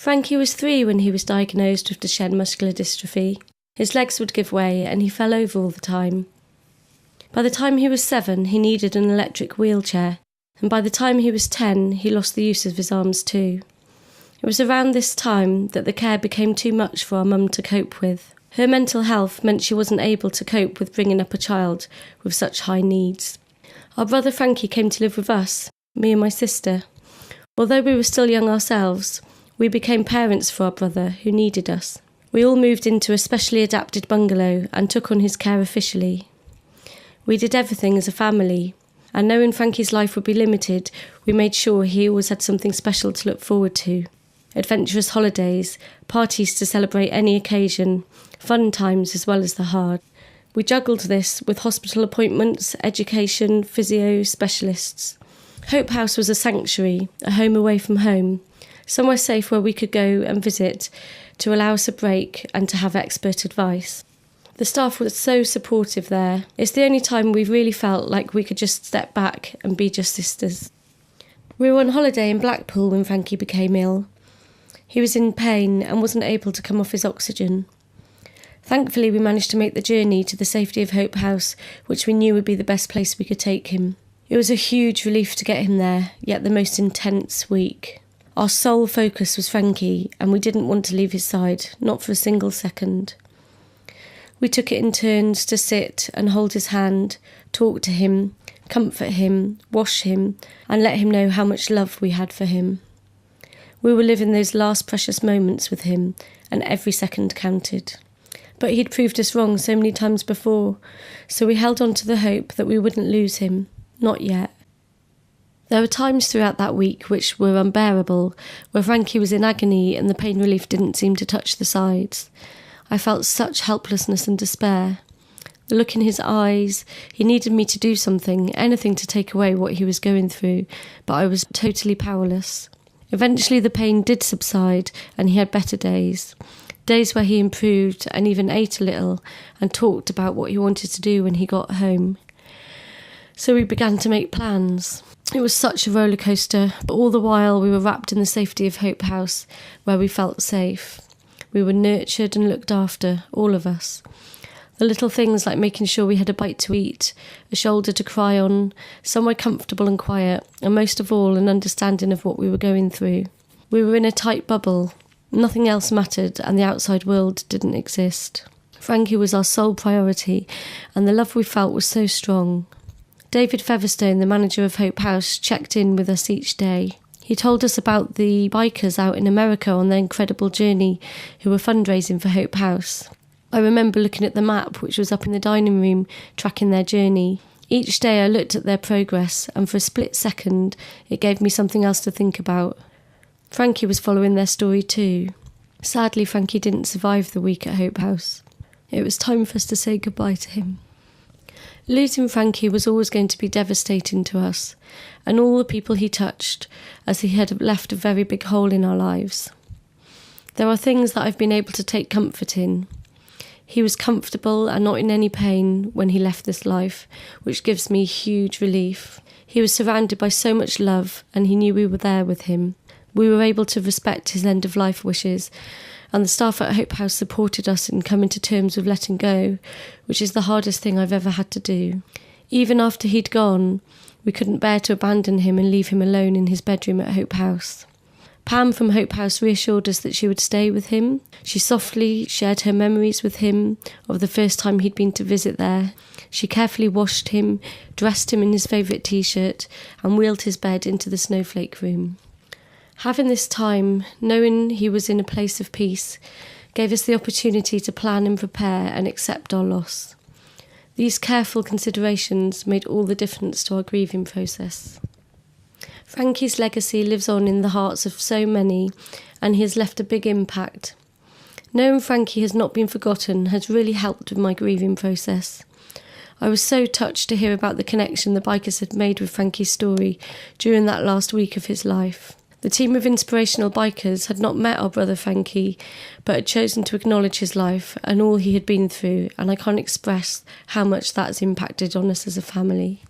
Frankie was 3 when he was diagnosed with Duchenne muscular dystrophy. His legs would give way and he fell over all the time. By the time he was 7, he needed an electric wheelchair, and by the time he was 10, he lost the use of his arms too. It was around this time that the care became too much for our mum to cope with. Her mental health meant she wasn't able to cope with bringing up a child with such high needs. Our brother Frankie came to live with us, me and my sister. Although we were still young ourselves, we became parents for our brother who needed us. We all moved into a specially adapted bungalow and took on his care officially. We did everything as a family, and knowing Frankie's life would be limited, we made sure he always had something special to look forward to. Adventurous holidays, parties to celebrate any occasion, fun times as well as the hard. We juggled this with hospital appointments, education, physio, specialists. Hope House was a sanctuary, a home away from home, somewhere safe where we could go and visit to allow us a break and to have expert advice. The staff was so supportive there. It's the only time we really felt like we could just step back and be just sisters. We were on holiday in Blackpool when Frankie became ill. He was in pain and wasn't able to come off his oxygen. Thankfully, we managed to make the journey to the safety of Hope House, which we knew would be the best place we could take him. It was a huge relief to get him there, yet the most intense week. Our sole focus was Frankie, and we didn't want to leave his side, not for a single second. We took it in turns to sit and hold his hand, talk to him, comfort him, wash him, and let him know how much love we had for him. We were living those last precious moments with him, and every second counted. But he'd proved us wrong so many times before, so we held on to the hope that we wouldn't lose him. Not yet. There were times throughout that week which were unbearable, where Frankie was in agony and the pain relief didn't seem to touch the sides. I felt such helplessness and despair. The look in his eyes, he needed me to do something, anything to take away what he was going through, but I was totally powerless. Eventually the pain did subside and he had better days. Days where he improved and even ate a little and talked about what he wanted to do when he got home. So we began to make plans. It was such a roller coaster, but all the while we were wrapped in the safety of Hope House, where we felt safe. We were nurtured and looked after, all of us. The little things like making sure we had a bite to eat, a shoulder to cry on, somewhere comfortable and quiet, and most of all an understanding of what we were going through. We were in a tight bubble. Nothing else mattered and the outside world didn't exist. Frankie was our sole priority and the love we felt was so strong. David Featherstone, the manager of Hope House, checked in with us each day. He told us about the bikers out in America on their incredible journey who were fundraising for Hope House. I remember looking at the map, which was up in the dining room, tracking their journey. Each day I looked at their progress, and for a split second, it gave me something else to think about. Frankie was following their story too. Sadly, Frankie didn't survive the week at Hope House. It was time for us to say goodbye to him. Losing Frankie was always going to be devastating to us, and all the people he touched, as he had left a very big hole in our lives. There are things that I've been able to take comfort in. He was comfortable and not in any pain when he left this life, which gives me huge relief. He was surrounded by so much love, and he knew we were there with him. We were able to respect his end-of-life wishes, and the staff at Hope House supported us in coming to terms with letting go, which is the hardest thing I've ever had to do. Even after he'd gone, we couldn't bear to abandon him and leave him alone in his bedroom at Hope House. Pam from Hope House reassured us that she would stay with him. She softly shared her memories with him of the first time he'd been to visit there. She carefully washed him, dressed him in his favourite t-shirt, and wheeled his bed into the snowflake room. Having this time, knowing he was in a place of peace, gave us the opportunity to plan and prepare and accept our loss. These careful considerations made all the difference to our grieving process. Frankie's legacy lives on in the hearts of so many, and he has left a big impact. Knowing Frankie has not been forgotten has really helped with my grieving process. I was so touched to hear about the connection the bikers had made with Frankie's story during that last week of his life. The team of inspirational bikers had not met our brother Frankie, but had chosen to acknowledge his life and all he had been through, and I can't express how much that has impacted on us as a family.